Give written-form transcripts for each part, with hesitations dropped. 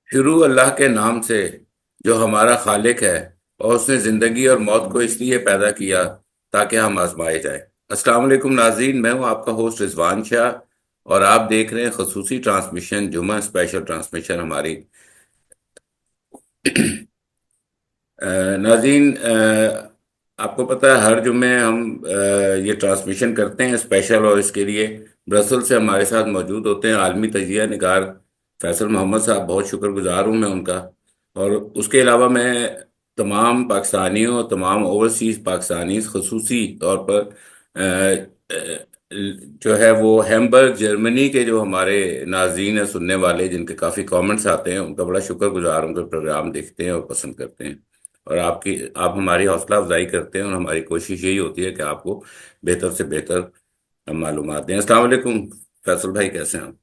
शुरू अल्लाह के नाम से जो हमारा खालिक है, और उसने जिंदगी और मौत को इसलिए पैदा किया ताकि हम आजमाए जाए। अस्सलाम वालेकुम नाज़रीन, मैं हूं आपका होस्ट रिजवान शाह, और आप देख रहे हैं खसूसी ट्रांसमिशन, जुमा स्पेशल ट्रांसमिशन हमारी। नाज़रीन, आपको पता है हर जुमे हम ये ट्रांसमिशन करते हैं स्पेशल, और इसके लिए ब्रसल से हमारे साथ मौजूद होते हैं आलमी तजिया निगार फैसल मोहम्मद साहब। बहुत शुक्रगुजार हूँ मैं उनका। और उसके अलावा मैं तमाम पाकिस्तानियों और तमाम ओवरसीज पाकिस्तानी खसूसी तौर पर जो है वो हैम्बर्ग जर्मनी के जो हमारे नाज़रीन हैं, सुनने वाले जिनके काफ़ी कमेंट्स आते हैं, उनका बड़ा शुक्रगुजार हूँ। उनके प्रोग्राम देखते हैं और पसंद करते हैं, और आप हमारी हौसला अफजाई करते हैं, और हमारी कोशिश यही होती है कि आपको बेहतर से बेहतर मालूमात दें। अस्सलाम वालेकुम फैसल भाई, कैसे हैं आप?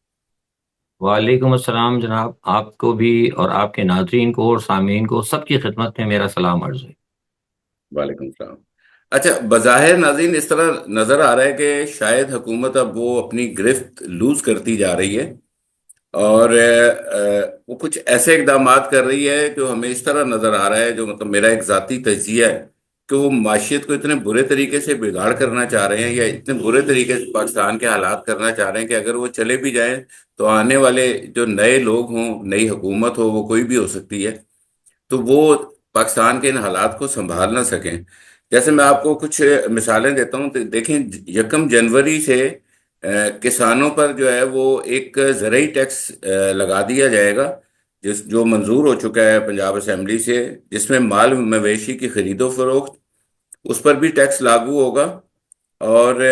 वालेकुम अस्सलाम जनाब, आपको भी और आपके नाजरीन को और सामीन को सबकी खिदमत में मेरा सलाम अर्ज है। वालेकुम सलाम। अच्छा, बज़ाहिर नाज़रीन इस तरह नजर आ रहा है कि शायद हुकूमत अब वो अपनी गिरफ्त लूज करती जा रही है, और वो कुछ ऐसे इकदाम कर रही है जो हमें इस तरह नजर आ रहा है, जो मतलब मेरा एक जाती तजिया है कि वो माशियत को इतने बुरे तरीके से बिगाड़ करना चाह रहे हैं, या इतने बुरे तरीके से पाकिस्तान के हालात करना चाह रहे हैं कि अगर वो चले भी जाएं तो आने वाले जो नए लोग हों, नई हुकूमत हो, वो कोई भी हो सकती है, तो वो पाकिस्तान के इन हालात को संभाल ना सकें। जैसे मैं आपको कुछ मिसालें देता हूँ, तो देखें, 1 जनवरी से किसानों पर जो है वो एक ज़रूरी टैक्स लगा दिया जाएगा, जो मंजूर हो चुका है पंजाब असेंबली से, जिसमें माल मवेशी की खरीदो फरोख्त, उस पर भी टैक्स लागू होगा। और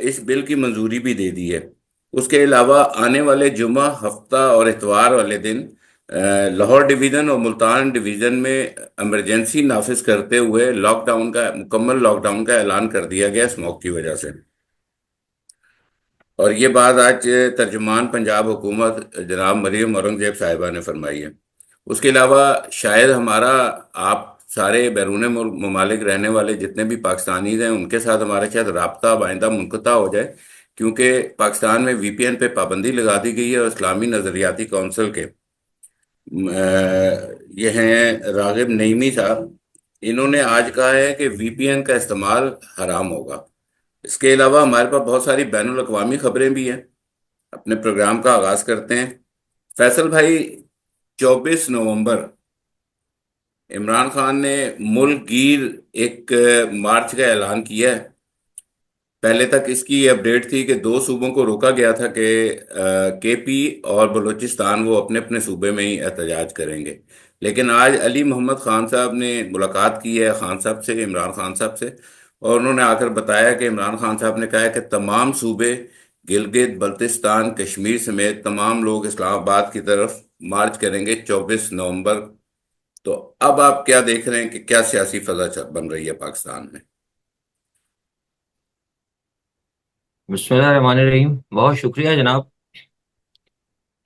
इस बिल की मंजूरी भी दे दी है। उसके अलावा आने वाले जुमा, हफ्ता और इतवार वाले दिन लाहौर डिवीज़न और मुल्तान डिवीज़न में इमरजेंसी नाफिज करते हुए लॉकडाउन का, मुकम्मल लॉकडाउन का ऐलान कर दिया गया स्मोक की वजह से। और ये बात आज तर्जुमान पंजाब हुकूमत जनाब मरीम औरंगजेब साहिबा ने फरमाई है। उसके अलावा शायद हमारा, आप सारे बैरून मुल्क ममालिक रहने वाले जितने भी पाकिस्तानी हैं, उनके साथ हमारा शायद राब्ता अब आइंदा मुनक़ता हो जाए, क्योंकि पाकिस्तान में वीपीएन पे पाबंदी लगा दी गई है। और इस्लामी नज़रियाती कौंसिल के ये हैं रागिब नईमी साहब, इन्होंने आज कहा है कि वीपीएन का इस्तेमाल हराम होगा। इसके अलावा हमारे पास बहुत सारी बैनुल अक़वामी खबरें भी हैं। अपने प्रोग्राम का आगाज करते हैं। फैसल भाई, 24 नवंबर इमरान खान ने मुल्क गिर एक मार्च का ऐलान किया है। पहले तक इसकी ये अपडेट थी कि दो सूबों को रोका गया था कि केपी और बलूचिस्तान वो अपने अपने सूबे में ही एहतजाज करेंगे। लेकिन आज अली मोहम्मद खान साहब ने मुलाकात की है खान साहब से, इमरान खान साहब से, और उन्होंने आकर बताया कि इमरान खान साहब ने कहा है कि तमाम सूबे, गिलगित बल्तिस्तान, कश्मीर समेत तमाम लोग इस्लामाबाद की तरफ मार्च करेंगे 24 नवंबर। तो अब आप क्या देख रहे हैं कि क्या सियासी फजा बन रही है पाकिस्तान में? बिस्मिल्लाहिर्रहमानिर्रहीम, बहुत शुक्रिया जनाब।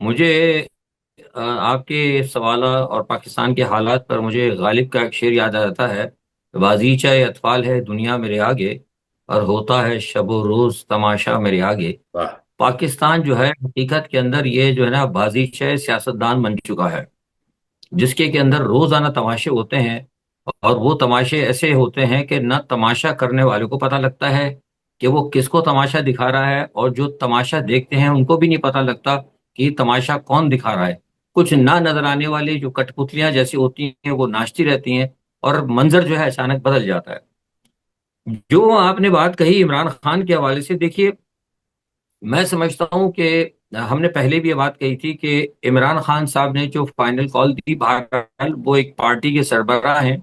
मुझे आपके सवाल और पाकिस्तान के हालात पर मुझे गालिब का एक शेर याद आ जाता है। बाजीचा अतफाल है दुनिया मेरे आगे, और होता है शब रोज तमाशा मेरे आगे। वाह। पाकिस्तान जो है हकीकत के अंदर ये जो है ना बाजीचा सियासतदान बन चुका है, जिसके के अंदर रोजाना तमाशे होते हैं। और वो तमाशे ऐसे होते हैं कि न तमाशा करने वाले को पता लगता है कि वो किसको तमाशा दिखा रहा है, और जो तमाशा देखते हैं उनको भी नहीं पता लगता कि तमाशा कौन दिखा रहा है। कुछ ना नजर आने वाली जो कठपुतलियां जैसी होती हैं वो नाचती रहती हैं, और मंजर जो है अचानक बदल जाता है। जो आपने बात कही इमरान खान के हवाले से, देखिए, मैं समझता हूं कि हमने पहले भी ये बात कही थी कि इमरान खान साहब ने जो फाइनल कॉल दी, बहरहाल वो एक पार्टी के सरबराह हैं,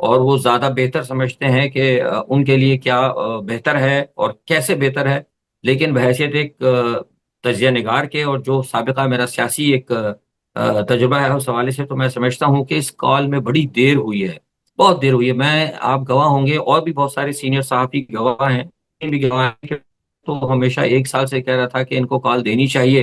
और वो ज्यादा बेहतर समझते हैं कि उनके लिए क्या बेहतर है और कैसे बेहतर है। लेकिन बहैसियत एक तजिया निगार के, और जो सबका मेरा सियासी एक तजुर्बा है उस हवाले से, तो मैं समझता हूँ कि इस कॉल में बड़ी देर हुई है, बहुत देर हुई है। मैं, आप गवाह होंगे, और भी बहुत सारे सीनियर सहाफी गवाह हैं, इन भी गवाह हैं कि तो हमेशा एक साल से कह रहा था कि इनको कॉल देनी चाहिए।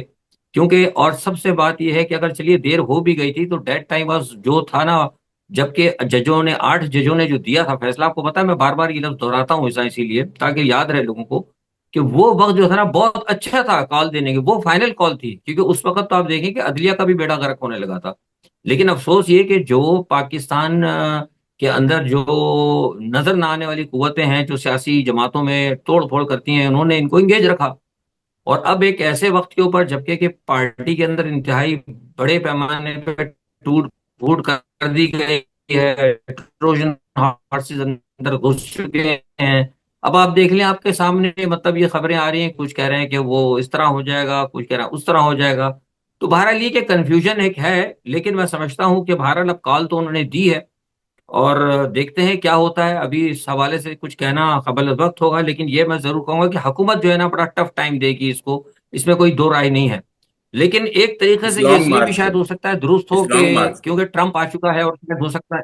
क्योंकि और सबसे बात यह है कि अगर चलिए देर हो भी गई थी तो डेड टाइम वाज जो था ना, जबकि जजों ने, 8 जजों ने जो दिया था फैसला, आपको पता है मैं बार बार ये लफ्ज दोहराता हूँ ऐसा इसीलिए ताकि याद रहे लोगों को, कि वो वक्त जो था ना बहुत अच्छा था कॉल देने की, वो फाइनल कॉल थी, क्योंकि उस वक्त तो आप देखें कि अदलिया का भी बेड़ा गर्क होने लगा था। लेकिन अफसोस ये कि जो पाकिस्तान के अंदर जो नजर ना आने वाली कुव्वतें हैं, जो सियासी जमातों में तोड़ फोड़ करती हैं, उन्होंने इनको इंगेज रखा। और अब एक ऐसे वक्त के ऊपर, जबकि कि पार्टी के अंदर इंतहाई बड़े पैमाने पर टूट फूट कर दी गई है, ट्रोजन हॉर्सेस अंदर घुस चुके हैं। अब आप देख लें आपके सामने, मतलब ये खबरें आ रही हैं, कुछ कह रहे हैं कि वो इस तरह हो जाएगा, कुछ कह रहे हैं उस तरह हो जाएगा। तो बहरहाल ये कि कंफ्यूजन एक है। लेकिन मैं समझता हूं कि बहरहाल अब कॉल तो उन्होंने दी है, और देखते हैं क्या होता है। अभी इस हवाले से कुछ कहना कबल वक्त होगा, लेकिन ये मैं जरूर कहूंगा कि हुकूमत जो है ना बड़ा टफ टाइम देगी इसको, इसमें कोई दो राय नहीं है। लेकिन एक तरीके इस से ये लॉन्ग इसलिए भी मार्च शायद पे, हो सकता है दुरुस्त इस हो कि लॉन्ग मार्च पे। क्योंकि ट्रंप आ चुका है, और शायद हो सकता है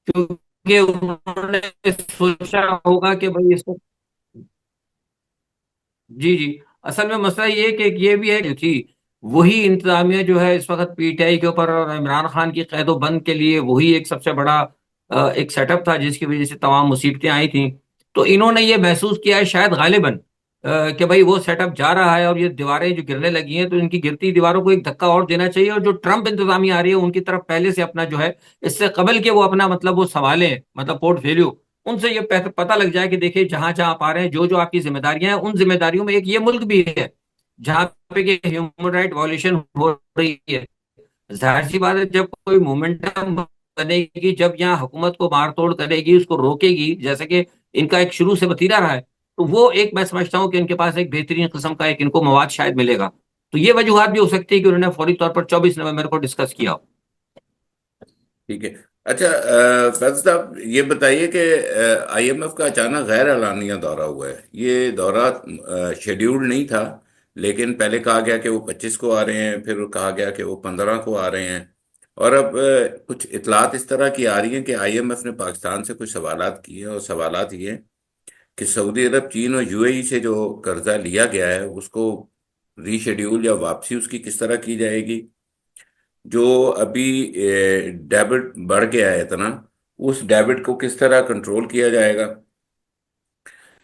क्योंकि उन्होंने सोचा होगा कि भाई इसको। जी जी। असल में मसला ये है कि ये भी है कि थी वही इंतजामिया जो है इस वक्त पीटीआई के ऊपर, और इमरान खान की कैदो बंद के लिए वही एक सबसे बड़ा एक सेटअप था जिसकी वजह से तमाम मुसीबतें आई थी। तो इन्होंने ये महसूस किया है शायद गालिबन कि भाई वो सेटअप जा रहा है, और ये दीवारें जो गिरने लगी हैं, तो इनकी गिरती दीवारों को एक धक्का और देना चाहिए, और जो ट्रंप इंतजामिया आ रही है उनकी तरफ पहले से अपना जो है, इससे कबल के वो अपना मतलब वो संभालें, मतलब पोर्टफोलियो उनसे ये पता लग जाए कि देखिए जहां जहां आप आ रहे हैं, जो जो आपकी जिम्मेदारियां हैं, उन जिम्मेदारियों में एक ये मुल्क भी है जहां पे कि ह्यूमन राइट वॉल्यूशन हो रही है। जाहिर सी बात है, जब कोई मोमेंटम बनेगी, जब यहाँ हुकूमत को मार तोड़ करेगी, उसको रोकेगी, जैसे कि इनका एक शुरू से वतीरा रहा है, तो वो एक मैं समझता हूँ कि इनके पास एक बेहतरीन किस्म का एक इनको मवाद शायद मिलेगा। तो ये वजूहत भी हो सकती है कि उन्होंने फौरी तौर पर 24 नवंबर को डिस्कस किया हो। ठीक है। अच्छा, फैज साहब ये बताइए कि आईएमएफ का अचानक गैर एलानिया दौरा हुआ है। ये दौरा शेड्यूल्ड नहीं था, लेकिन पहले कहा गया कि वो 25 को आ रहे हैं, फिर कहा गया कि वो 15 को आ रहे हैं। और अब कुछ इतलात इस तरह की आ रही हैं कि आईएमएफ ने पाकिस्तान से कुछ सवालात किए हैं, और सवालात ये हैं कि सऊदी अरब, चीन और यूएई से जो कर्जा लिया गया है उसको रीशेड्यूल या वापसी उसकी किस तरह की जाएगी। जो अभी डेबिट बढ़ गया है इतना, उस डेबिट को किस तरह कंट्रोल किया जाएगा।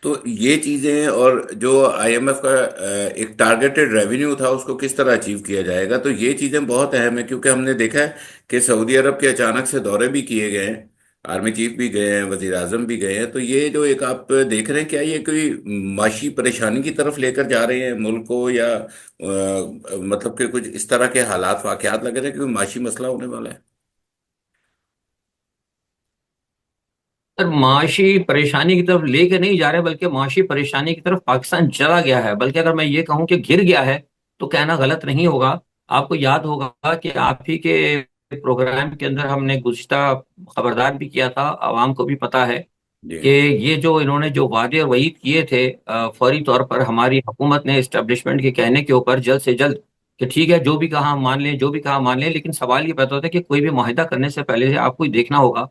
तो ये चीजें, और जो आईएमएफ का एक टारगेटेड रेवेन्यू था उसको किस तरह अचीव किया जाएगा, तो ये चीजें बहुत अहम है। क्योंकि हमने देखा है कि सऊदी अरब के अचानक से दौरे भी किए गए हैं, आर्मी चीफ भी गए हैं, वजीर आजम भी गए हैं। तो ये जो एक आप देख रहे हैं, क्या ये कोई माशी परेशानी की तरफ लेकर जा रहे हैं मुल्क को, या मतलब कि कुछ इस तरह के हालात वाकयात लग रहे हैं कि कोई माशी मसला होने वाला है। सर, माशी परेशानी की तरफ लेके नहीं जा रहे, बल्कि माशी परेशानी की तरफ पाकिस्तान चला गया है। बल्कि अगर मैं ये कहूं कि गिर गया है, तो कहना गलत नहीं होगा। आपको याद होगा कि आप ही के प्रोग्राम के अंदर हमने गुज़िश्ता खबरदार भी किया था, आवाम को भी पता है जी। कि ये जो इन्होंने जो वादे और वईद किए थे, फौरी तौर पर हमारी हुकूमत ने इस्टेब्लिशमेंट के कहने के ऊपर जल्द से जल्द, कि ठीक है जो भी कहा हम मान लें, जो भी कहा मान लें, लेकिन सवाल ये पैदा होता है कि कोई भी माहिदा करने से पहले से आपको ये देखना होगा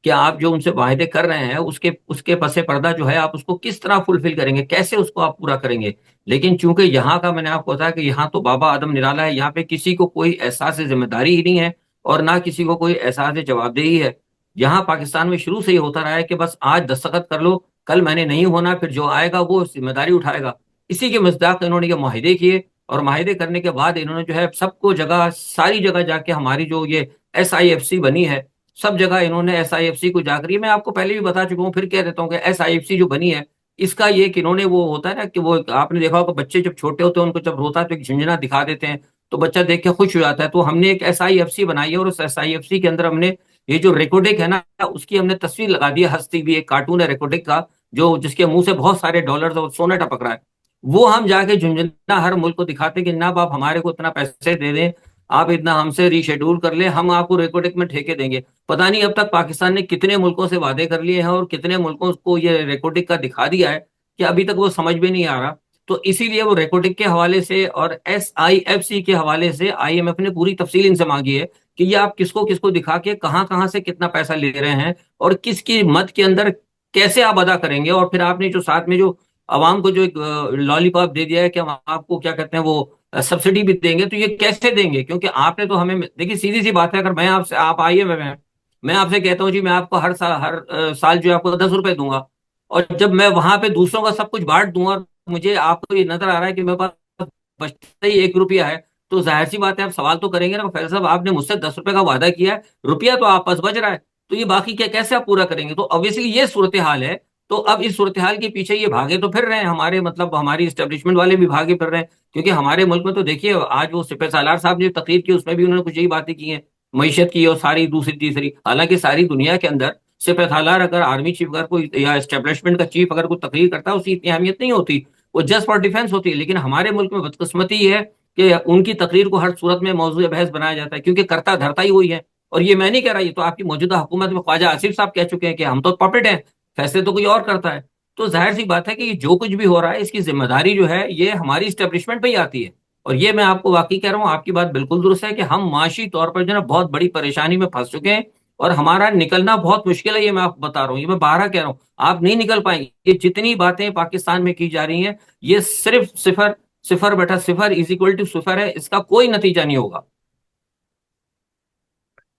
कि आप जो उनसे वायदे कर रहे हैं, उसके उसके पसे पर्दा जो है, आप उसको किस तरह फुलफिल करेंगे, कैसे उसको आप पूरा करेंगे। लेकिन चूंकि यहाँ का मैंने आपको बताया कि यहाँ तो बाबा आदम निराला है, यहाँ पे किसी को कोई एहसास जिम्मेदारी ही नहीं है, और ना किसी को कोई एहसास जवाबदेही है। यहाँ पाकिस्तान में शुरू से ही होता रहा है कि बस आज दस्तखत कर लो, कल मैंने नहीं होना, फिर जो आएगा वो जिम्मेदारी उठाएगा। इसी के मजदाक इन्होंने ये माहिदे किए, और माहिदे करने के बाद इन्होंने जो है सबको जगह, सारी जगह जाके हमारी जो ये SIFC बनी है, सब जगह इन्होंने SIFC को जाकर, ये मैं आपको पहले भी बता चुका हूँ, फिर कह देता हूँ कि SIFC जो बनी है, इसका ये कि इन्होंने, वो होता है ना कि वो आपने देखा होगा बच्चे जब छोटे होते हैं उनको जब रोता है तो एक झुंझुना दिखा देते हैं, तो बच्चा देख के खुश हो जाता है। तो हमने एक SIFC बनाई है, और उस SIFC के अंदर हमने ये जो रेकोडिक है ना, उसकी हमने तस्वीर लगा दी है, हंसती हुई एक कार्टून है रेकोडिक का, जो जिसके मुंह से बहुत सारे डॉलर्स और सोना टपक रहा है। वो हम जाके झुंझुना हर मुल्क को दिखाते हैं कि जनाब आप हमारे को इतना पैसे दे दें, आप इतना हमसे रीशेड्यूल कर लें, हम आपको रेकोडिक में ठेके देंगे। पता नहीं अब तक पाकिस्तान ने कितने मुल्कों से वादे कर लिए हैं, और कितने मुल्कों को ये रेकोडिक का दिखा दिया है, कि अभी तक वो समझ में नहीं आ रहा। तो इसीलिए वो रेकोडिक के हवाले से और SIFC के हवाले से IMF ने पूरी तफसील इनसे मांगी है कि ये आप किसको किसको दिखा के कहाँ कहाँ से कितना पैसा ले रहे हैं, और किसकी मद के अंदर कैसे आप अदा करेंगे। और फिर आपने जो साथ में जो आवाम को जो एक लॉलीपॉप दे दिया है कि हम आपको क्या कहते हैं वो सब्सिडी भी देंगे, तो ये कैसे देंगे, क्योंकि आपने तो हमें, देखिए सीधी सी बात है, अगर मैं आपसे, आप आइए, मैं आपसे कहता हूँ जी मैं आपको हर साल जो है आपको 10 रुपए दूंगा, और जब मैं वहां पे दूसरों का सब कुछ बांट दूं और मुझे आपको ये नजर आ रहा है कि मेरे पास बचता ही 1 रुपया है, तो जाहिर सी बात है आप सवाल तो करेंगे ना, फैसल साहब आपने मुझसे 10 रुपए का वादा किया है, रुपया तो आप पास बच रहा है, तो ये बाकी क्या कैसे आप पूरा करेंगे? तो ऑब्वियसली ये सूरत हाल है। तो अब इस सूरत हाल के पीछे ये भागे तो फिर रहे हैं, हमारे मतलब हमारी स्टेब्लिशमेंट वाले भी भागे फिर रहे हैं। क्योंकि हमारे मुल्क में तो देखिए, आज वो सिपह सालार साहब ने जो तकरीर की उसमें भी उन्होंने कुछ यही बातें की हैं, मईशत की और सारी दूसरी तीसरी। हालांकि सारी दुनिया के अंदर सिपह सालार अगर आर्मी चीफ अगर कोई या एस्टेब्लिशमेंट का चीफ अगर कोई तकरीर करता है, उसकी इतनी अहमियत नहीं होती, वो जस्ट फॉर डिफेंस होती है। लेकिन हमारे मुल्क में बदकिस्मती ये है कि उनकी तकरीर को हर सूरत में मौजूद बहस बनाया जाता है, क्योंकि करता धरता ही वही है। और ये मैं नहीं कह रहा, ये तो आपकी मौजूदा हुकूमत में ख्वाजा आसिफ साहब कह चुके हैं कि हम तो पपेट हैं, फैसले तो कोई और करता है। तो जाहिर सी बात है कि ये जो कुछ भी हो रहा है इसकी जिम्मेदारी जो है ये हमारी स्टेब्लिशमेंट पे ही आती है। और ये मैं आपको वाकई कह रहा हूँ, आपकी बात बिल्कुल दुरुस्त है कि हम माशी तौर पर जो है ना बहुत बड़ी परेशानी में फंस चुके हैं, और हमारा निकलना बहुत मुश्किल है। ये मैं आपको बता रहा हूँ, ये मैं बारह कह रहा हूँ, आप नहीं निकल पाएंगे। ये जितनी बातें पाकिस्तान में की जा रही हैं, ये सिर्फ सिफर, सिफर बटा सिफर इज इक्वल टू सिफर है, इसका कोई नतीजा नहीं होगा।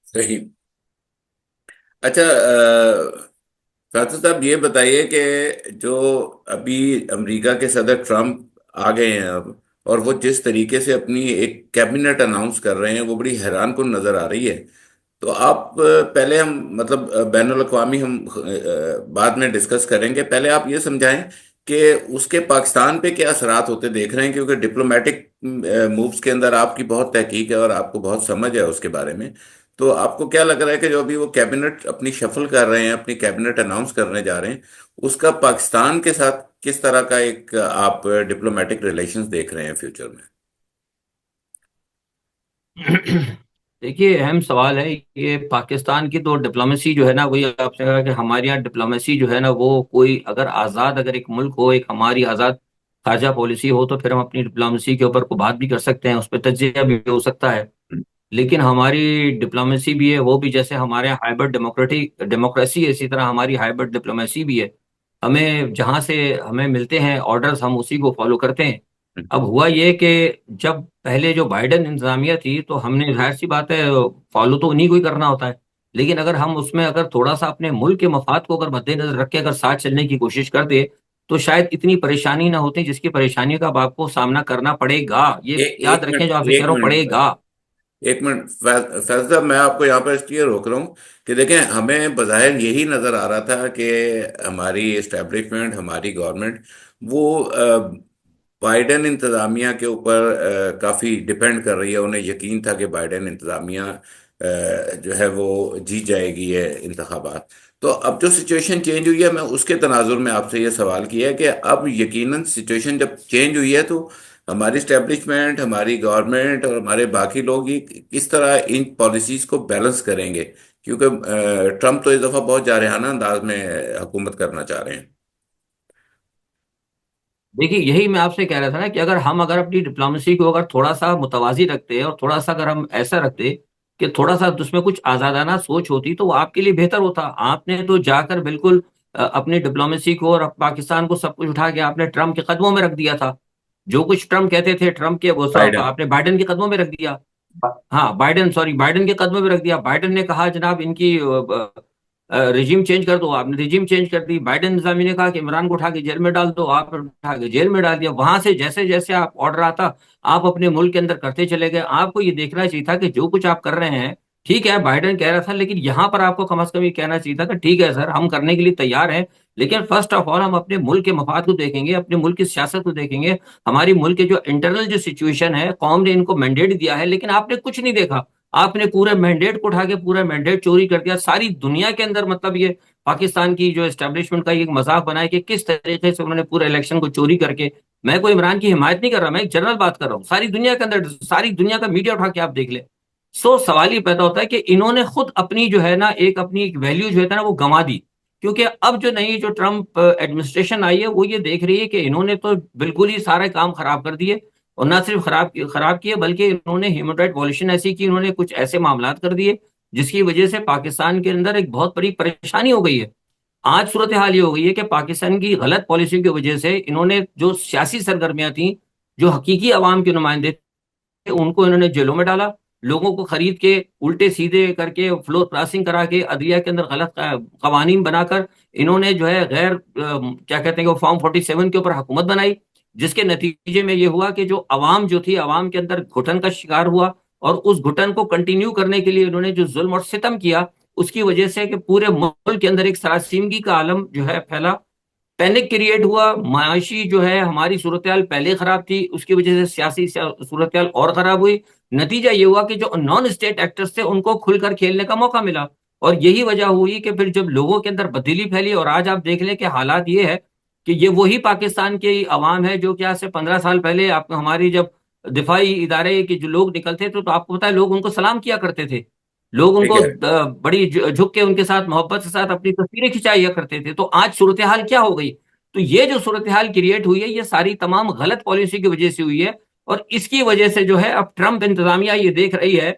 सही। अच्छा, फातिह साहब ये बताइए कि जो अभी अमेरिका के सदर ट्रम्प आ गए हैं अब, और वो जिस तरीके से अपनी एक कैबिनेट अनाउंस कर रहे हैं वो बड़ी हैरान कुन नजर आ रही है। तो आप पहले हम मतलब बैनुल अक़वामी हम बाद में डिस्कस करेंगे, पहले आप ये समझाएं कि उसके पाकिस्तान पे क्या असरात होते देख रहे हैं, क्योंकि डिप्लोमेटिक मूव्स के अंदर आपकी बहुत तहकीक है और आपको बहुत समझ है उसके बारे में। तो आपको क्या लग रहा है कि जो अभी वो कैबिनेट अपनी शफल कर रहे हैं, अपनी कैबिनेट अनाउंस करने जा रहे हैं, उसका पाकिस्तान के साथ किस तरह का एक आप डिप्लोमेटिक रिलेशंस देख रहे हैं फ्यूचर में? देखिए, अहम सवाल है ये। पाकिस्तान की तो डिप्लोमेसी जो है ना, वही आपसे कहा कि हमारे यहाँ डिप्लोमेसी जो है ना, वो कोई अगर आज़ाद अगर एक मुल्क हो, एक हमारी आज़ाद खारजा पॉलिसी हो, तो फिर हम अपनी डिप्लोमेसी के ऊपर को बात भी कर सकते हैं, उस पर तजिया भी हो सकता है। लेकिन हमारी डिप्लोमेसी भी है, वो भी जैसे हमारे यहाँ हाइब्रिड डेमोक्रेटिक डेमोक्रेसी है, इसी तरह हमारी हाइब्रिड डिप्लोमेसी भी है। हमें जहाँ से हमें मिलते हैं ऑर्डर्स, हम उसी को फॉलो करते हैं। अब हुआ ये कि जब पहले जो बाइडेन इंतजामिया थी, तो हमने जाहिर सी बात है फॉलो तो उन्हीं को ही करना होता है। लेकिन अगर हम उसमें अगर थोड़ा सा अपने मुल्क के मफाद को अगर मद्देनजर रख के अगर साथ चलने की कोशिश करते, तो शायद इतनी परेशानी ना होती जिसकी परेशानी का अब आपको सामना करना पड़ेगा। ये याद एक रखें, जो मिनट, आपसे कह एक रहा हूं, मिनट, पड़ेगा। एक मिनट फैज साहब, मैं आपको यहाँ पर इसलिए रोक रहा हूँ कि देखें, हमें बज़ाहिर यही नज़र आ रहा था कि हमारी इस्टेब्लिशमेंट, हमारी गवर्नमेंट वो बाइडेन इंतज़ामिया के ऊपर काफ़ी डिपेंड कर रही है। उन्हें यकीन था कि बाइडेन इंतज़ामिया जो है वो जीत जाएगी ये इंतखाबात। तो अब जो सिचुएशन चेंज हुई है, मैं उसके तनाजुर में आपसे ये सवाल किया है कि अब यकीनन सिचुएशन जब चेंज हुई है, तो हमारी स्टैब्लिशमेंट, हमारी गवर्नमेंट और हमारे बाकी लोग ये किस तरह इन पॉलिसीज को बैलेंस करेंगे, क्योंकि ट्रम्प तो इस दफ़ा बहुत जारहाना अंदाज में हुकूमत करना चाह रहे हैं। देखिए, यही मैं आपसे कह रहा था ना कि अगर हम अगर अपनी डिप्लोमेसी को अगर थोड़ा सा मुतवाजी रखते और थोड़ा सा अगर हम ऐसा रखते कि थोड़ा सा उसमें कुछ आजादाना सोच होती, तो वो आपके लिए बेहतर होता। आपने तो जाकर बिल्कुल अपनी डिप्लोमेसी को और पाकिस्तान को सब कुछ उठा के आपने ट्रम्प के कदमों में रख दिया था। जो कुछ ट्रम्प कहते थे, ट्रम्प के वो सब बाइडेन। आपने बाइडेन के कदमों में रख दिया। हाँ, बाइडेन, सॉरी, बाइडेन के कदमों में रख दिया। बाइडेन ने कहा जनाब इनकी रिजीम चेंज कर दो, आपने रिजीम चेंज कर दी। बाइडेन इंतजामिया ने कहा कि इमरान को उठा के जेल में डाल दो, आप उठा के जेल में डाल दिया। वहां से जैसे जैसे आप ऑर्डर आता, आप अपने मुल्क के अंदर करते चले गए। आपको ये देखना चाहिए था कि जो कुछ आप कर रहे हैं, ठीक है बाइडेन कह रहा था, लेकिन यहाँ पर आपको कम से कम ये कहना चाहिए था कि ठीक है सर, हम करने के लिए तैयार हैं, लेकिन फर्स्ट ऑफ ऑल हम अपने मुल्क के मफाद को देखेंगे, अपने मुल्क की सियासत को देखेंगे, हमारी मुल्क के जो इंटरनल जो सिचुएशन है, कौम ने इनको मैंडेट दिया है, लेकिन आपने कुछ नहीं देखा। आपने पूरे मैंडेट को उठा के पूरा मैंडेट चोरी कर दिया सारी दुनिया के अंदर। मतलब ये पाकिस्तान की जो एस्टेब्लिशमेंट का ये एक मजाक बनाया कि किस तरीके से उन्होंने पूरे इलेक्शन को चोरी करके। मैं कोई इमरान की हिमायत नहीं कर रहा, मैं एक जनरल बात कर रहा हूँ। सारी दुनिया के अंदर सारी दुनिया का मीडिया उठा के आप देख ले। सो सवाल ये पैदा होता है कि इन्होंने खुद अपनी जो है ना एक अपनी वैल्यू जो है ना वो गंवा दी। क्योंकि अब जो नई जो ट्रम्प एडमिनिस्ट्रेशन आई है, वो ये देख रही है कि इन्होंने तो बिल्कुल ही सारे काम खराब कर दिए। और ना सिर्फ खराब खराब किए, बल्कि इन्होंने ह्यूमन राइट वॉल्यूशन ऐसी की, इन्होंने कुछ ऐसे मामलात कर दिए जिसकी वजह से पाकिस्तान के अंदर एक बहुत बड़ी परेशानी हो गई है। आज सूरत हाल ये हो गई है कि पाकिस्तान की गलत पॉलिसी की वजह से इन्होंने जो सियासी सरगर्मियां थी, जो हकीकी अवाम के नुमाइंदे थे, उनको इन्होंने जेलों में डाला। लोगों को खरीद के उल्टे सीधे करके फ्लोर क्रॉसिंग करा के अदलिया के अंदर गलत कवानीन बनाकर इन्होंने जो है गैर क्या कहते हैं कि वो फॉर्म 47 के ऊपर हुकूमत बनाई, जिसके नतीजे में ये हुआ कि जो अवाम जो थी अवाम के अंदर घुटन का शिकार हुआ। और उस घुटन को कंटिन्यू करने के लिए इन्होंने जो जुल्म और सितम किया, उसकी वजह से कि पूरे मुल्क के अंदर एक सरासीमगी का आलम जो है फैला, पैनिक क्रिएट हुआ, माशी जो है हमारी सूरत हाल पहले खराब थी, उसकी वजह से सियासी सूरत हाल और खराब हुई। नतीजा ये हुआ कि जो नॉन स्टेट एक्टर्स थे उनको खुलकर खेलने का मौका मिला। और यही वजह हुई कि फिर जब लोगों के अंदर तब्दीली फैली, और आज आप देख लें कि हालात ये है कि ये वही पाकिस्तान के अवाम है जो कि आज से 15 साल पहले आप हमारी जब दिफाई इदारे के जो लोग निकलते थे तो आपको पता है लोग उनको सलाम किया करते थे, लोग ठीक उनको है। बड़ी झुक के उनके साथ मोहब्बत के साथ अपनी तस्वीरें खिंचाया करते थे। तो आज सूरत हाल क्या हो गई? तो ये जो सूरत हाल क्रिएट हुई है ये सारी तमाम गलत पॉलिसी की वजह से हुई है। और इसकी वजह से जो है अब ट्रंप इंतजामिया ये देख रही है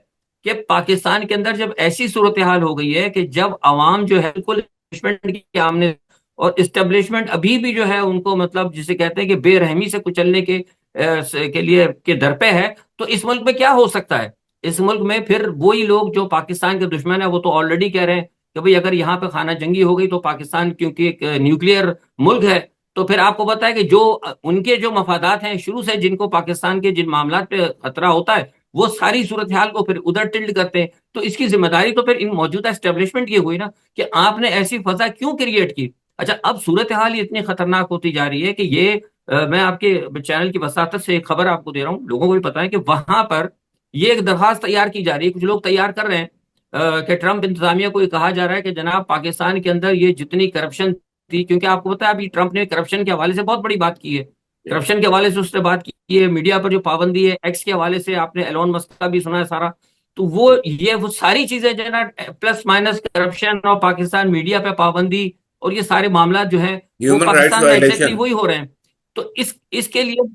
कि पाकिस्तान के अंदर जब ऐसी सूरत हाल हो गई है कि जब अवाम जो है बिल्कुल establishment के आमने, और इस्टेब्लिशमेंट अभी भी जो है उनको मतलब जिसे कहते हैं कि बेरहमी से कुचलने के लिए के दर पे है, तो इस मुल्क में क्या हो सकता है? इस मुल्क में फिर वही लोग जो पाकिस्तान के दुश्मन है वो तो ऑलरेडी कह रहे हैं कि भाई अगर यहाँ पे खाना जंगी हो गई तो पाकिस्तान क्योंकि एक न्यूक्लियर मुल्क है, तो फिर आपको पता है कि जो उनके जो मफादात हैं शुरू से, जिनको पाकिस्तान के जिन मामला पे खतरा होता है, वो सारी सूरत हाल को फिर उधर टिल्ड करते हैं। तो इसकी जिम्मेदारी तो फिर इन मौजूदा एस्टेब्लिशमेंट की हुई ना, कि आपने ऐसी फजा क्यों क्रिएट की। अच्छा, अब सूरत हाल इतनी खतरनाक होती जा रही है कि ये मैं आपके चैनल की वसातत से एक खबर आपको दे रहा हूँ, लोगों को भी पता है कि वहां पर ये एक दरखास्त तैयार की जा रही है, कुछ लोग तैयार कर रहे हैं कि ट्रंप इंतजामिया को ये कहा जा रहा है कि जनाब पाकिस्तान के अंदर ये जितनी करप्शन थी, क्योंकि आपको पता है अभी ट्रंप ने करप्शन के हवाले से बहुत बड़ी बात की है, करप्शन के हवाले से उसने बात की है, मीडिया पर जो पाबंदी है, एक्स के हवाले से आपने एलोन मस्क का भी सुना है सारा। तो वो सारी चीजें जो है ना, प्लस माइनस करप्शन और पाकिस्तान मीडिया पे पाबंदी और ये सारे मामला जो है वो ह्यूमन राइट्स पाकिस्तान में एग्जैक्टली वायलेशन। वही हो रहे हैं। तो इसके लिए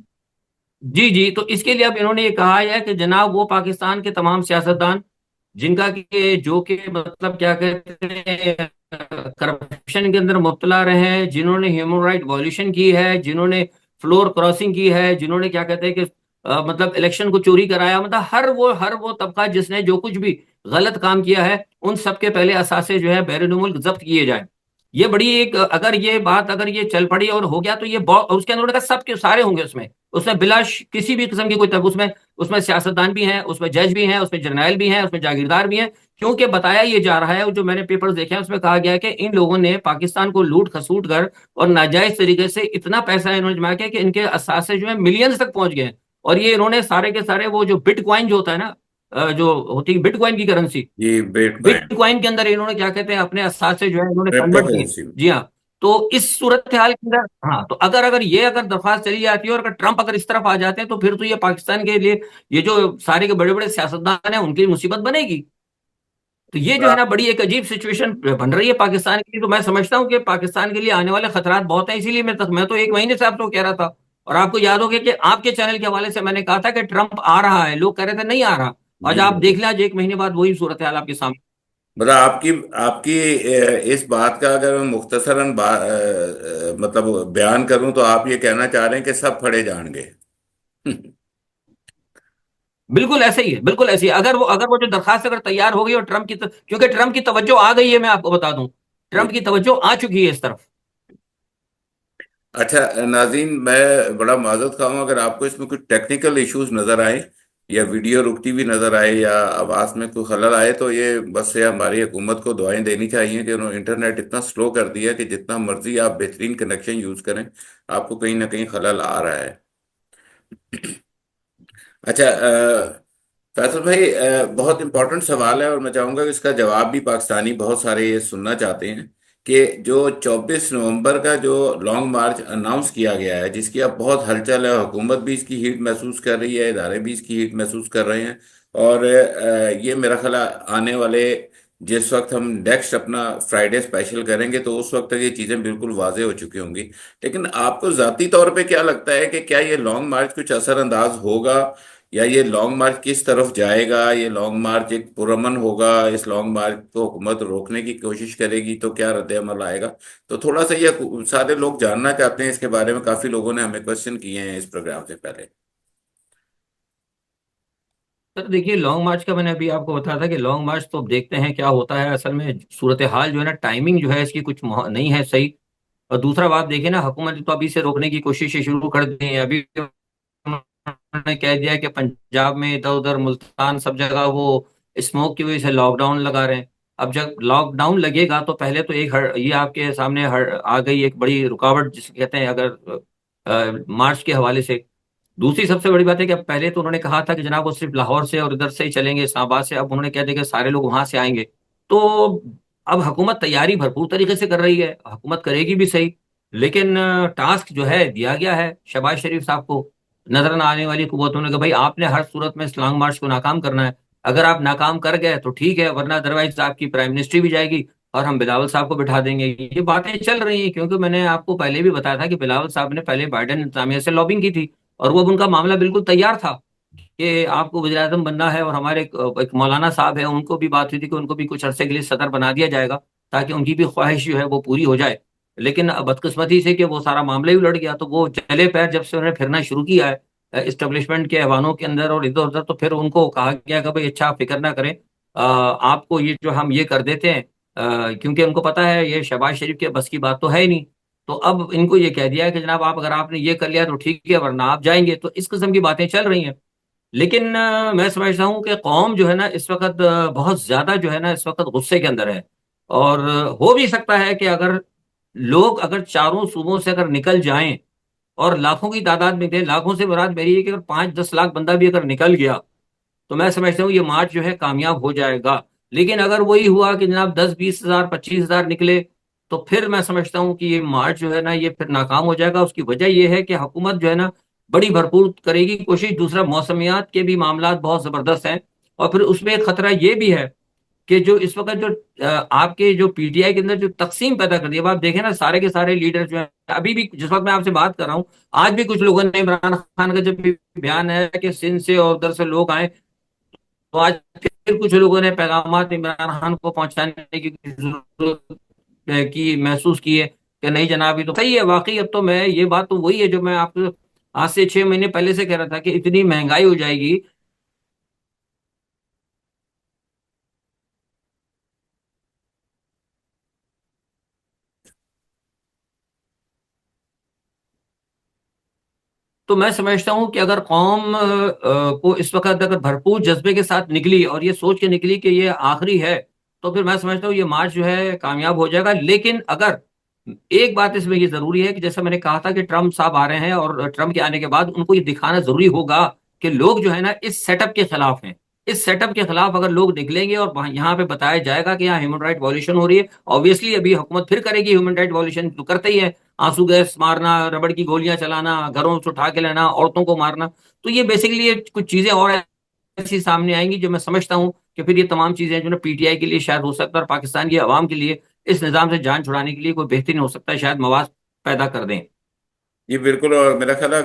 जी जी, तो इसके लिए अब इन्होंने ये कहा है कि जनाब वो पाकिस्तान के तमाम सियासतदान जिनका कि जो कि मतलब क्या कहते हैं करप्शन के अंदर मुब्तला रहे हैं, जिन्होंने ह्यूमन राइट वॉल्यूशन की है, जिन्होंने फ्लोर क्रॉसिंग की है, जिन्होंने क्या कहते हैं कि मतलब इलेक्शन को चोरी कराया, मतलब हर वो तबका जिसने जो कुछ भी गलत काम किया है, उन सबके पहले असासे जो है बैरून मुल्क जब्त किए जाए। ये बड़ी एक अगर ये बात अगर ये चल पड़ी और हो गया तो ये बहुत, उसके अंदर उन्होंने कहा सबके सारे होंगे उसमें, उसमें बिलाश किसी भी किस्म की कोई तब उसमें उसमें सियासतदान भी हैं, उसमें जज भी हैं, उसमें जर्नैल भी हैं, उसमें जागीरदार भी हैं। क्योंकि बताया ये जा रहा है, जो मैंने पेपर्स देखे हैं उसमें कहा गया है कि इन लोगों ने पाकिस्तान को लूट खसूट कर और नाजायज तरीके से इतना पैसा इन्होंने जमा किया कि इनके असासे जो है मिलियंस तक पहुंच गए हैं। और ये इन्होंने सारे के सारे वो जो बिटकॉइन जो होता है ना, जो होती है बिटकॉइन की करेंसी, ये बिटकॉइन, बिटकॉइन के अंदर इन्होंने क्या कहते हैं अपने असासे जो है इन्होंने क्रिप्टो कन्वर्ट किए। करेंसी। जी हाँ। तो इस सूरत हाल के अंदर, हाँ, तो अगर अगर ये अगर दरख्वास्त चली जाती है और अगर ट्रंप अगर इस तरफ आ जाते हैं तो फिर तो ये पाकिस्तान के लिए, ये जो सारे के बड़े बड़े सियासतदान हैं उनके लिए मुसीबत बनेगी। तो ये जो है ना बड़ी एक अजीब सिचुएशन बन रही है पाकिस्तान के लिए। तो मैं समझता हूँ कि पाकिस्तान के लिए आने वाले खतरात बहुत हैं, इसीलिए मैं तो एक महीने से आपको कह रहा था। और आपको याद होगा कि आपके चैनल के हवाले से मैंने कहा था कि ट्रंप आ रहा है, लोग कह रहे थे नहीं आ रहा। आज जी आप देख बिल्कुल। लें, आज एक महीने बाद वही सूरत हाल आपके सामने। मतलब आपकी आपकी इस बात का अगर मैं मुख्तसरन मतलब बयान करूं तो आप ये कहना चाह रहे हैं कि सब फड़े जाएंगे। बिल्कुल ऐसे ही है, बिल्कुल ऐसे ही। अगर वो जो दरखास्त अगर तैयार हो गई और क्योंकि ट्रंप की तवज्जो आ गई है, मैं आपको बता दूं, जी। ट्रंप की तवज्जो आ चुकी है इस तरफ। अच्छा नाज़रीन, मैं बड़ा माजरत खाऊं अगर आपको इसमें कुछ टेक्निकल इश्यूज नज़र आए या वीडियो रुकती हुई नज़र आए या आवाज़ में कोई खलल आए, तो ये बस ये हमारी हुकूमत को दुआएं देनी चाहिए कि उन्होंने इंटरनेट इतना स्लो कर दिया कि जितना मर्जी आप बेहतरीन कनेक्शन यूज़ करें, आपको कहीं ना कहीं खलल आ रहा है। अच्छा फैसल भाई, बहुत इंपॉर्टेंट सवाल है और मैं चाहूँगा कि इसका जवाब भी पाकिस्तानी बहुत सारे ये सुनना चाहते हैं कि जो 24 नवंबर का जो लॉन्ग मार्च अनाउंस किया गया है, जिसकी अब बहुत हलचल है, हुकूमत भी इसकी हीट महसूस कर रही है, इदारे भी इसकी हीट महसूस कर रहे हैं। और ये मेरा ख्याल है आने वाले जिस वक्त हम नेक्स्ट अपना फ्राइडे स्पेशल करेंगे तो उस वक्त तक ये चीज़ें बिल्कुल वाजे हो चुकी होंगी। लेकिन आपको ज़ाती तौर पे क्या लगता है कि क्या ये लॉन्ग मार्च कुछ असरअंदाज होगा, या ये लॉन्ग मार्च किस तरफ जाएगा? ये लॉन्ग मार्च एक पुरअमन होगा, इस लॉन्ग मार्च को हुकूमत रोकने की कोशिश करेगी तो क्या रद्द अमल आएगा? तो थोड़ा सा ये सारे लोग जानना चाहते हैं इसके बारे में, काफी लोगों ने हमें क्वेश्चन किए हैं इस प्रोग्राम से पहले। सर देखिए, लॉन्ग मार्च का मैंने अभी आपको बताया था कि लॉन्ग मार्च तो अब देखते हैं क्या होता है। असल में सूरत हाल जो है ना, टाइमिंग जो है इसकी कुछ नहीं है सही। और दूसरा बात देखिए ना, हुकूमत ने तो अभी से रोकने की कोशिशें शुरू कर दी हैं। अभी उन्होंने कह दिया है कि पंजाब में इधर उधर मुल्तान सब जगह वो स्मोक की वजह से लॉकडाउन लगा रहे हैं। अब जब लॉकडाउन लगेगा तो पहले तो ये आपके सामने आ गई एक बड़ी रुकावट जिसे कहते हैं, अगर मार्च के हवाले से। दूसरी सबसे बड़ी बात है कि अब पहले तो उन्होंने कहा था कि जनाब वो सिर्फ लाहौर से और इधर से ही चलेंगे, इस्लामाबाद से। अब उन्होंने कह दिया कि सारे लोग वहां से आएंगे। तो अब हुकूमत तैयारी भरपूर तरीके से कर रही है, हुकूमत करेगी भी सही। लेकिन टास्क जो है दिया गया है शहबाज शरीफ साहब को, नजर न आने वाली कुव्वतों ने, कि भाई आपने हर सूरत में इस लॉन्ग मार्च को नाकाम करना है। अगर आप नाकाम कर गए तो ठीक है, वरना अदरवाइज आपकी प्राइम मिनिस्ट्री भी जाएगी और हम बिलावल साहब को बिठा देंगे। ये बातें चल रही हैं, क्योंकि मैंने आपको पहले भी बताया था कि बिलावल साहब ने पहले बाइडेन इंतजामिया से लॉबिंग की थी, और वो अब उनका मामला बिल्कुल तैयार था कि आपको वज़ीर आज़म बनना है। और हमारे एक मौलाना साहब है, उनको भी बात हुई थी कि उनको भी कुछ अरसे के लिए सदर बना दिया जाएगा, ताकि उनकी भी ख्वाहिश जो है वो पूरी हो जाए। लेकिन बदकिस्मती से कि वो सारा मामला ही उलट गया, तो वो चले पैर जब से उन्होंने फिरना शुरू किया है इस्टेब्लिशमेंट के ऐवानों के अंदर और इधर उधर, तो फिर उनको कहा गया कि भाई अच्छा आप फिक्र ना करें, आपको ये जो हम ये कर देते हैं। क्योंकि उनको पता है ये शहबाज शरीफ के बस की बात तो है ही नहीं। तो अब इनको ये कह दिया है कि जनाब आप, अगर आपने ये कर लिया तो ठीक है, वरना आप जाएंगे। तो इस किस्म की बातें चल रही हैं। लेकिन मैं समझता हूँ कि कौम जो है ना इस वक्त बहुत ज्यादा जो है ना इस वक्त गुस्से के अंदर है। और हो भी सकता है कि अगर लोग अगर चारों सूबों से अगर निकल जाएं और लाखों की तादाद में थे, लाखों से मुराद मेरी है कि अगर 5-10 लाख बंदा भी अगर निकल गया, तो मैं समझता हूँ ये मार्च जो है कामयाब हो जाएगा। लेकिन अगर वही हुआ कि जनाब 10-20 हजार 25 हजार निकले, तो फिर मैं समझता हूँ कि ये मार्च जो है ना ये फिर नाकाम हो जाएगा। उसकी वजह यह है कि हुकूमत जो है ना बड़ी भरपूर करेगी कोशिश। दूसरा, मौसमियात के भी मामला बहुत जबरदस्त हैं। और फिर उसमें एक खतरा ये भी है कि जो इस वक्त जो आपके जो पीटीआई के अंदर जो तकसीम पैदा कर दी है। अब आप देखें ना, सारे के सारे लीडर जो हैं, अभी भी जिस वक्त मैं आपसे बात कर रहा हूँ, आज भी कुछ लोगों ने इमरान खान का जब भी बयान है कि सिंध से और उधर से लोग आए, तो आज फिर कुछ लोगों ने पैगामात इमरान खान को पहुंचाने की जरूरत की महसूस की है कि नहीं जनाब ये तो सही है। वाकई अब तो मैं, ये बात तो वही है जो मैं आपको आज से 6 महीने पहले से कह रहा था कि इतनी महंगाई हो जाएगी। तो मैं समझता हूं कि अगर कौम को इस वक्त अगर भरपूर जज्बे के साथ निकली और ये सोच के निकली कि ये आखिरी है, तो फिर मैं समझता हूँ ये मार्च जो है कामयाब हो जाएगा। लेकिन अगर एक बात इसमें ये जरूरी है कि जैसे मैंने कहा था कि ट्रम्प साहब आ रहे हैं, और ट्रम्प के आने के बाद उनको ये दिखाना जरूरी होगा कि लोग जो है ना इस सेटअप के खिलाफ हैं। इस सेटअप के खिलाफ अगर लोग निकलेंगे और यहाँ पे बताया जाएगा कि यहाँ ह्यूमन राइट वॉल्यूशन हो रही है, ऑब्वियसली अभी हुकूमत फिर करेगी ह्यूमन राइट वॉल्यूशन, तो करते ही है। आंसू गैस मारना, रबड़ की गोलियां चलाना, घरों से उठा के लेना, औरतों को मारना। तो ये बेसिकली ये कुछ चीजें और ऐसी सामने आएंगी जो मैं समझता हूँ कि फिर ये तमाम चीजें जो ना पीटीआई के लिए शायद हो सकता है, और पाकिस्तान की आवाम के लिए इस निजाम से जान छुड़ाने के लिए कोई बेहतरीन हो सकता है, शायद मवाद पैदा कर दें। ये बिल्कुल। और मेरा ख्याल है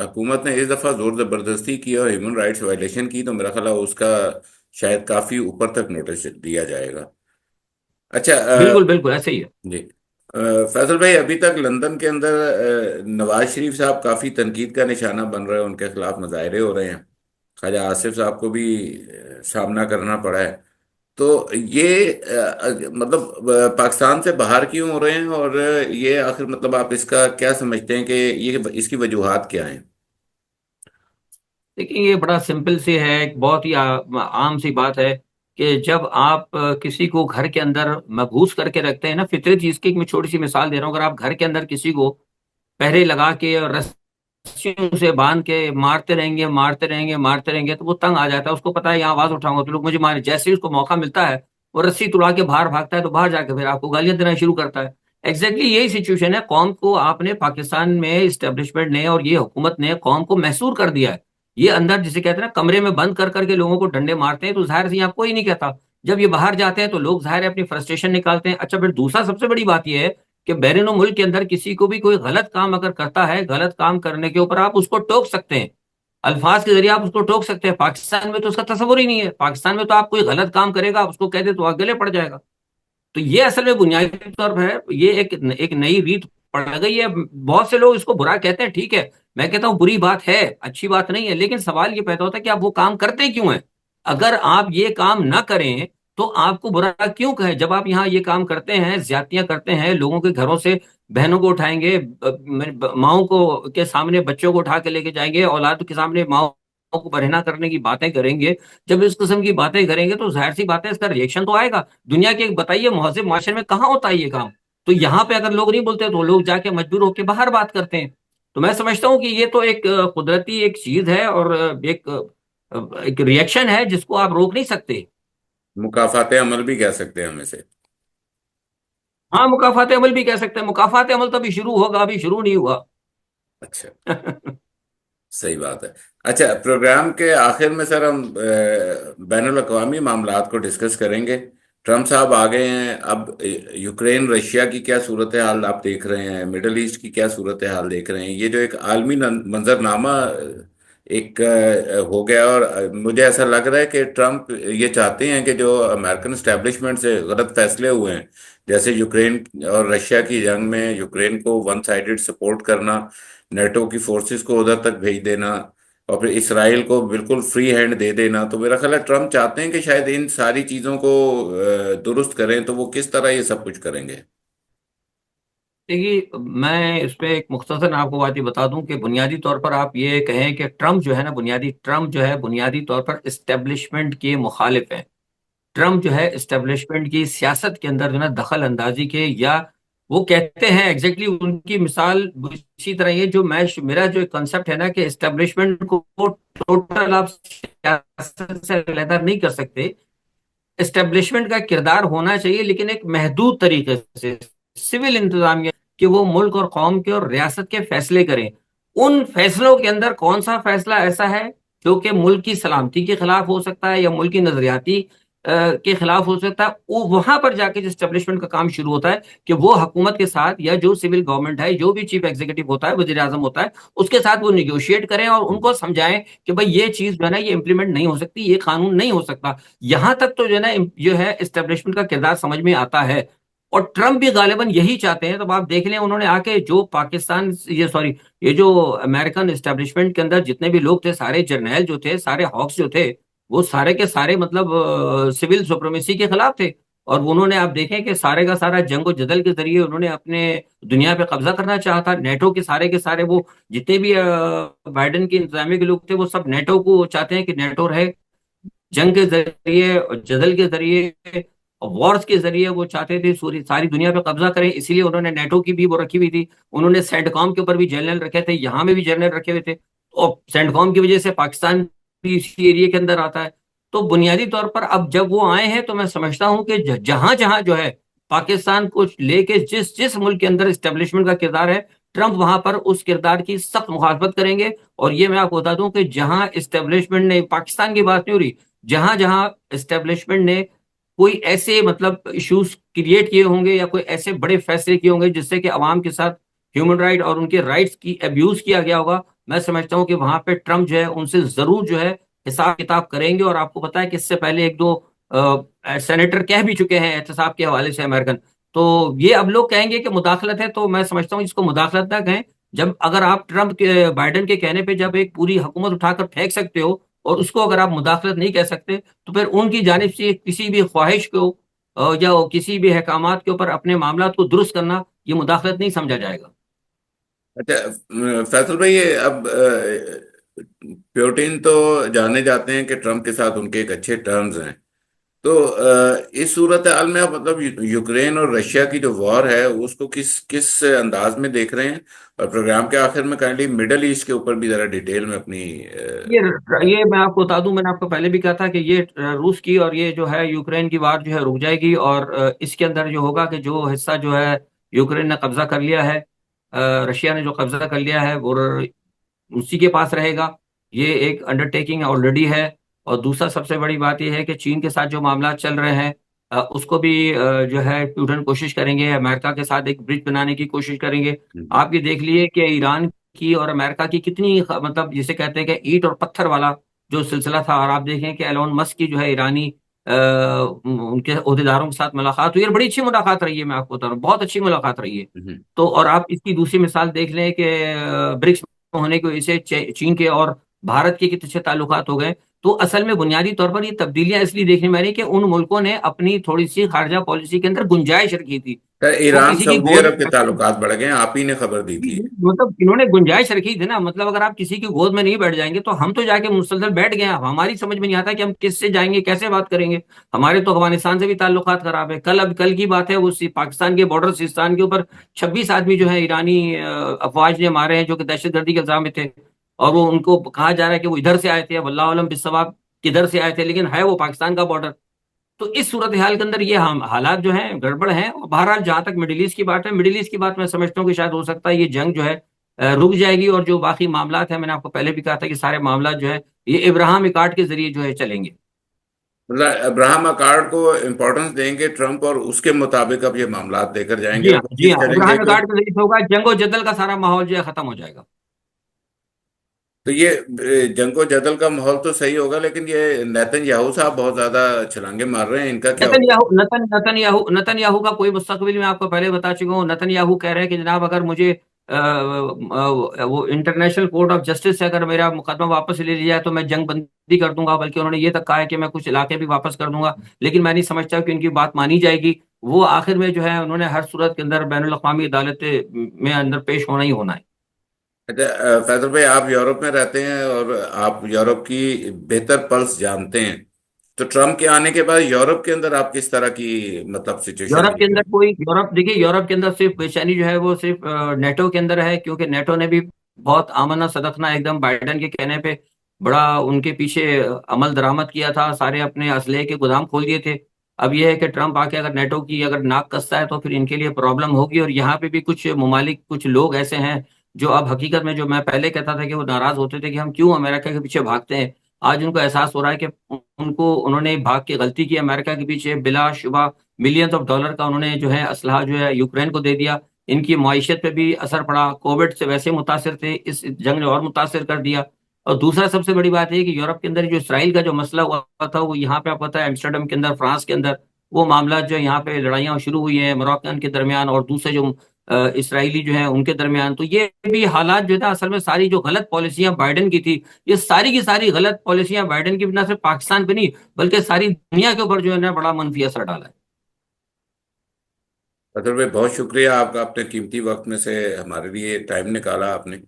हुकूमत ने इस दफ़ा जोर ज़बरदस्ती की और ह्यूमन राइट्स वायलेशन की, तो मेरा ख्याल है उसका शायद काफ़ी ऊपर तक नोटिस दिया जाएगा। अच्छा। बिल्कुल बिल्कुल ऐसे ही है। जी। फैसल भाई, अभी तक लंदन के अंदर नवाज शरीफ साहब काफ़ी तनकीद का निशाना बन रहे हैं, उनके खिलाफ मुजाहरे हो रहे हैं। ख्वाजा आसिफ साहब को भी सामना करना पड़ा है। तो ये मतलब पाकिस्तान से बाहर क्यों हो रहे हैं, और ये आखिर मतलब आप इसका क्या समझते हैं कि ये इसकी वजूहात क्या हैं? देखिए, ये बड़ा सिंपल सी है, एक बहुत ही आम सी बात है कि जब आप किसी को घर के अंदर मबूस करके रखते हैं ना, फितरत चीज की एक मैं छोटी सी मिसाल दे रहा हूँ। अगर आप घर के अंदर किसी को पहरे लगा के और रस्सियों से बांध के मारते रहेंगे मारते रहेंगे मारते रहेंगे, तो वो तंग आ जाता है। उसको पता है यहाँ आवाज उठाऊंगा तो लोग मुझे मारे। जैसे ही उसको मौका मिलता है, वो रस्सी तुड़ा के बाहर भागता है, तो बाहर जाके फिर आपको गालियां देना शुरू करता है। एग्जैक्टली यही सिचुएशन है। कौम को आपने, पाकिस्तान में इस्टेब्लिशमेंट ने और ये हुकूमत ने कौम को महसूर कर दिया है। ये अंदर जिसे कहते हैं ना, कमरे में बंद कर करके लोगों को डंडे मारते हैं, तो जाहिर से यहाँ कोई नहीं कहता। जब ये बाहर जाते हैं तो लोग जाहिर है अपनी फ्रस्ट्रेशन निकालते हैं। अच्छा, फिर दूसरा सबसे बड़ी बात यह है कि बैरून मुल्क के अंदर किसी को भी कोई गलत काम अगर करता है, गलत काम करने के ऊपर आप उसको टोक सकते हैं, अल्फाज के जरिए आप उसको टोक सकते हैं। पाकिस्तान में तो उसका तस्वुर ही नहीं है। पाकिस्तान में तो आप कोई गलत काम करेगा, आप उसको कह दे तो आप गले पड़ जाएगा। तो ये असल में बुनियादी तौर पर है, ये एक नई रीत पड़ गई है। बहुत से लोग इसको बुरा कहते हैं, ठीक है, मैं कहता हूं बुरी बात है, अच्छी बात नहीं है। लेकिन सवाल ये पैदा होता है कि आप वो काम करते क्यों हैं। अगर आप ये काम ना करें तो आपको बुरा क्यों कहे? जब आप यहाँ ये काम करते हैं, ज्यादतियां करते हैं, लोगों के घरों से बहनों को उठाएंगे, माओ को के सामने बच्चों को उठा के लेके जाएंगे, औलाद के सामने माओ को बरहना करने की बातें करेंगे, जब इस किस्म की बातें करेंगे तो जाहिर सी बात है इसका रिएक्शन तो आएगा। दुनिया के बताइए महज़िब माशरे में कहाँ होता है ये काम? तो यहाँ पे अगर लोग नहीं बोलते तो लोग जाके मजबूर होकर बाहर बात करते हैं। तो मैं समझता हूँ कि ये तो एक कुदरती एक चीज है, और एक रिएक्शन है जिसको आप रोक नहीं सकते। मुकाफाते अमल भी कह सकते हैं हम इसे। हाँ, मुकाफात अमल भी कह सकते हैं। मुकाफात अमल तो अभी शुरू होगा, अभी शुरू नहीं हुआ। अच्छा, सही बात है। अच्छा, प्रोग्राम के आखिर में सर हम बैनुल अक़वामी मामलात को डिस्कस करेंगे। ट्रम्प साहब आ गए हैं अब। यूक्रेन रशिया की क्या सूरत हाल आप देख रहे हैं, मिडल ईस्ट की क्या सूरत हाल देख रहे हैं? ये जो एक आलमी मंजरनामा एक हो गया, और मुझे ऐसा लग रहा है कि ट्रम्प ये चाहते हैं कि जो अमेरिकन स्टैब्लिशमेंट से गलत फैसले हुए हैं, जैसे यूक्रेन और रशिया की जंग में यूक्रेन को वन साइडेड सपोर्ट करना, नेटो की फोर्सेस को उधर तक भेज देना, और फिर इसराइल को बिल्कुल फ्री हैंड दे देना, तो मेरा ख्याल है ट्रम्प चाहते हैं कि शायद इन सारी चीज़ों को दुरुस्त करें। तो वो किस तरह ये सब कुछ करेंगे? देखिए, मैं इस पे एक मुख्तसर आपको बात ये बता दूं कि बुनियादी तौर पर आप ये कहें कि ट्रम्प जो है बुनियादी तौर पर इस्टेब्लिशमेंट के मुखालिफ है। ट्रम्प जो है इस्टेब्लिशमेंट की सियासत के अंदर जो है दखल अंदाजी के, या वो कहते हैं एग्जैक्टली उनकी मिसाल इसी तरह ये जो मैं मेरा जो कंसेप्ट है ना कि इस्टेब्लिशमेंट को टोटल आप सियासत से अलग नहीं कर सकते। एस्टेब्लिशमेंट का किरदार होना चाहिए लेकिन एक महदूद तरीके से, सिविल इंतजामिया, कि वो मुल्क और कौम के और रियासत के फैसले करें। उन फैसलों के अंदर कौन सा फैसला ऐसा है जो कि मुल्क की सलामती के खिलाफ हो सकता है या मुल्क की नजरियाती के खिलाफ हो सकता है, वो वहां पर जाके जो एस्टेब्लिशमेंट का काम शुरू होता है कि वो हुकूमत के साथ या जो सिविल गवर्नमेंट है, जो भी चीफ एग्जीक्यूटिव होता है, वजीर आजम होता है, उसके साथ वो निगोशिएट करें और उनको समझाएं कि भाई ये चीज जो है ना ये इंप्लीमेंट नहीं हो सकती, ये कानून नहीं हो सकता। यहां तक तो जो है ना जो है एस्टेब्लिशमेंट का किरदार समझ में आता है। और ट्रम्प भी गालिबन यही चाहते हैं। तो आप देख लें, उन्होंने आके जो पाकिस्तान, ये सॉरी, ये जो अमेरिकन एस्टेब्लिशमेंट के अंदर जितने भी लोग थे, सारे जर्नैल जो थे, सारे हॉक्स जो थे, वो सारे के सारे मतलब सिविल सुप्रीमेसी के खिलाफ थे। और उन्होंने आप देखें कि सारे का सारा जंग जदल के जरिए उन्होंने अपने दुनिया पे कब्जा करना चाहा था। नेटो के सारे वो जितने भी बाइडेन की इंतजामिया के लोग थे, वो सब नेटो को चाहते हैं कि नेटो रहे। जंग के जरिए, जदल के जरिए, वॉर्स के जरिए वो चाहते थे सारी दुनिया पे कब्जा करें। इसीलिए उन्होंने नेटो की भी वो रखी हुई थी। उन्होंने सेंटकॉम के ऊपर भी जनरल रखे थे, यहाँ में भी जनरल रखे हुए थे, और सेंटकॉम की वजह से पाकिस्तान भी इसी एरिया के अंदर आता है। तो बुनियादी तौर पर अब जब वो आए हैं तो मैं समझता हूँ कि जहां जहां जो है पाकिस्तान को लेके जिस जिस मुल्क के अंदर इस्टेब्लिशमेंट का किरदार है, ट्रंप वहां पर उस किरदार की सख्त मुखालफत करेंगे। और ये मैं आपको बता दूं कि जहां इस्टेब्लिशमेंट ने, पाकिस्तान की बात नहीं हो रही, जहां जहां इस्टेब्लिशमेंट ने कोई ऐसे मतलब इश्यूज क्रिएट किए होंगे या कोई ऐसे बड़े फैसले किए होंगे जिससे कि अवाम के साथ ह्यूमन राइट और उनके राइट्स की अब्यूज किया गया होगा, मैं समझता हूं कि वहां पे ट्रम्प जो है उनसे जरूर जो है हिसाब किताब करेंगे। और आपको पता है कि इससे पहले एक दो सेनेटर कह भी चुके हैं एहतसाब के हवाले से, अमेरिकन। तो ये अब लोग कहेंगे कि मुदाखलत है, तो मैं समझता हूँ इसको मुदाखलत ना कहें। जब अगर आप ट्रम्प के, बाइडेन के कहने पे जब एक पूरी हुकूमत उठाकर फेंक सकते हो और उसको अगर आप मुदाखलत नहीं कह सकते, तो फिर उनकी जानिब से किसी भी ख्वाहिश को या किसी भी अहकामात के ऊपर अपने मामला को दुरुस्त करना, ये मुदाखलत नहीं समझा जाएगा। अच्छा, फैसल भाई, ये अब प्यूटिन तो जाने जाते हैं कि ट्रम्प के साथ उनके एक अच्छे टर्म्स हैं। तो इस सूरत हाल में आप मतलब यूक्रेन और रशिया की जो वॉर है उसको किस किस अंदाज में देख रहे हैं? और प्रोग्राम के आखिर में काइंडली मिडल ईस्ट के ऊपर भी जरा डिटेल में अपनी ये ये मैं आपको बता दूं, मैंने आपको पहले भी कहा था कि ये रूस की और ये जो है यूक्रेन की वार जो है रुक जाएगी। और इसके अंदर जो होगा कि जो हिस्सा जो है यूक्रेन ने कब्जा कर लिया है, रशिया ने जो कब्जा कर लिया है, वो उसी के पास रहेगा। ये एक अंडरटेकिंग ऑलरेडी है। और दूसरा सबसे बड़ी बात यह है कि चीन के साथ जो मामला चल रहे हैं, उसको भी जो है पुतिन कोशिश करेंगे, अमेरिका के साथ एक ब्रिज बनाने की कोशिश करेंगे। हम्म, आप ये देख लिए कि ईरान की और अमेरिका की कितनी मतलब जिसे कहते हैं कि ईंट और पत्थर वाला जो सिलसिला था। और आप देखें कि एलोन मस्क की जो है ईरानी उनके ओहदेदारों के साथ मुलाकात हुई, और बड़ी अच्छी मुलाकात रही है, मैं आपको बता रहा हूँ, बहुत अच्छी मुलाकात रही है। हम्म, तो और आप इसकी दूसरी मिसाल देख लें कि ब्रिक्स होने की वजह से चीन के और भारत के कितने अच्छे ताल्लुकात हो गए। तो असल में बुनियादी तौर पर ये तब्दीलियां इसलिए देखने में आ रही कि उन मुल्कों ने अपनी थोड़ी सी खारजा पॉलिसी के अंदर गुंजाइश रखी थी। सर, वो ईरान किसी की सऊदी गोद अरब के ताल्लुकात बढ़ गए हैं, आप ही ने खबर दी थी। मतलब इन्होंने गुंजाइश रखी थी ना, मतलब अगर आप किसी की गोद में नहीं बैठ जाएंगे तो हम तो जाके मुसलसल बैठ गए हैं। अब हमारी समझ में नहीं आता कि हम किससे जाएंगे, कैसे बात करेंगे। हमारे तो अफगानिस्तान से भी ताल्लुकात खराब है। कल की बात है, वो पाकिस्तान के बॉर्डर सिस्तान के ऊपर 26 आदमी जो है ईरानी अफवाज ने मारे हैं, जो कि दहशतगर्दी के इल्जाम में थे। और वो उनको कहा जा रहा है कि वो इधर से आए थे, वल्लाह आलम बिस्सवाब किधर से आए थे, लेकिन है वो पाकिस्तान का बॉर्डर। तो इस सूरत हाल के अंदर ये हम हालात जो हैं गड़बड़ हैं। और बहरहाल जहां तक मिडिल ईस्ट की बात है, मिडिल ईस्ट की बात मैं समझता हूँ कि शायद हो सकता है ये जंग जो है रुक जाएगी, और जो बाकी मामलात है, मैंने आपको पहले भी कहा था कि सारे मामला जो है ये इब्राहिम अकॉर्ड के जरिए जो है चलेंगे। मतलब अब्राहम अकॉर्ड को इम्पोर्टेंस देंगे ट्रम्प, और उसके मुताबिक अब ये मामलात लेकर जाएंगे जी और हाँ, जी कोशिश हाँ, करेंगे इब्राहिम कि। अकॉर्ड के जरिए होगा, जंगो जदल का सारा माहौल जो है खत्म हो जाएगा। तो ये जंगो जदल का माहौल तो सही होगा, लेकिन ये नेतन्याहू साहब बहुत ज्यादा छलांगे मार रहे हैं, इनका क्या होगा? नतन याहू का कोई मुस्तकबिल मैं आपको पहले बता चुका हूँ। नतन याहू कह रहे हैं कि जनाब अगर मुझे वो इंटरनेशनल कोर्ट ऑफ जस्टिस से अगर मेरा मुकदमा वापस ले लिया जाए तो मैं जंग बंदी कर दूंगा, बल्कि उन्होंने ये तक कहा है कि मैं कुछ इलाके भी वापस कर दूंगा। लेकिन मैं नहीं समझता कि उनकी बात मानी जाएगी। वो आखिर में जो है उन्होंने हर सूरत के अंदर बैनुल अक़वामी अदालत में अंदर पेश होना ही होना है। अच्छा, फैजल भाई, आप यूरोप में रहते हैं और आप यूरोप की बेहतर पल्स जानते हैं। तो ट्रम्प के आने के बाद यूरोप के अंदर आप किस तरह की मतलब सिचुएशन यूरोप के देख रहे अंदर हैं? कोई यूरोप देखिए, यूरोप के अंदर सिर्फ बेचैनी जो है वो सिर्फ नेटो के अंदर है, क्योंकि नेटो ने भी बहुत आमना सदकना एकदम बाइडेन के कहने पे बड़ा उनके पीछे अमल दरामद किया था, सारे अपने असलहे के गोदाम खोल दिए थे। अब यह है कि ट्रम्प आके अगर नेटो की अगर नाक कसता है तो फिर इनके लिए प्रॉब्लम होगी। और यहाँ पे भी कुछ ममालिक, कुछ लोग ऐसे हैं जो अब हकीकत में, जो मैं पहले कहता था कि वो नाराज होते थे कि हम क्यों अमेरिका के पीछे भागते हैं, आज उनको एहसास हो रहा है कि उनको उन्होंने भाग के गलती की, अमेरिका के पीछे बिलाशुबा मिलियंस ऑफ डॉलर का उन्होंने जो है असलहा जो है यूक्रेन को दे दिया। इनकी माइशत पे भी असर पड़ा, कोविड से वैसे मुतासिर थे, इस जंग ने और मुतासिर कर दिया। और दूसरा सबसे बड़ी बात है कि यूरोप के अंदर जो इसराइल का जो मसला हुआ था, वो यहाँ पे आपको पता है एम्स्टर्डम के अंदर, फ्रांस के अंदर वो मामला जो यहाँ पे लड़ाइयाँ शुरू हुई हैं मोरक्कन के दरमियान और दूसरे जो इसराइली जो हैं उनके दरमियान। तो ये भी हालात जो है ना, असल में सारी जो गलत पॉलिसियां बाइडेन की थी, ये सारी की सारी गलत पॉलिसियां बाइडेन की ना सिर्फ पाकिस्तान पे नहीं बल्कि सारी दुनिया के ऊपर जो है ना बड़ा मनफी असर डाला है। फैजल भाई, बहुत शुक्रिया आपका, अपने कीमती वक्त में से हमारे लिए टाइम निकाला आपने।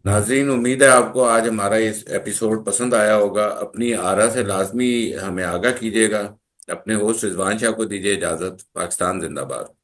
नाज़रीन, उम्मीद है आपको आज हमारा इस एपिसोड पसंद आया होगा। अपनी आरा से लाजमी हमें आगाह कीजिएगा। अपने होस्ट रिजवान शाह को दीजिए इजाज़त। पाकिस्तान जिंदाबाद।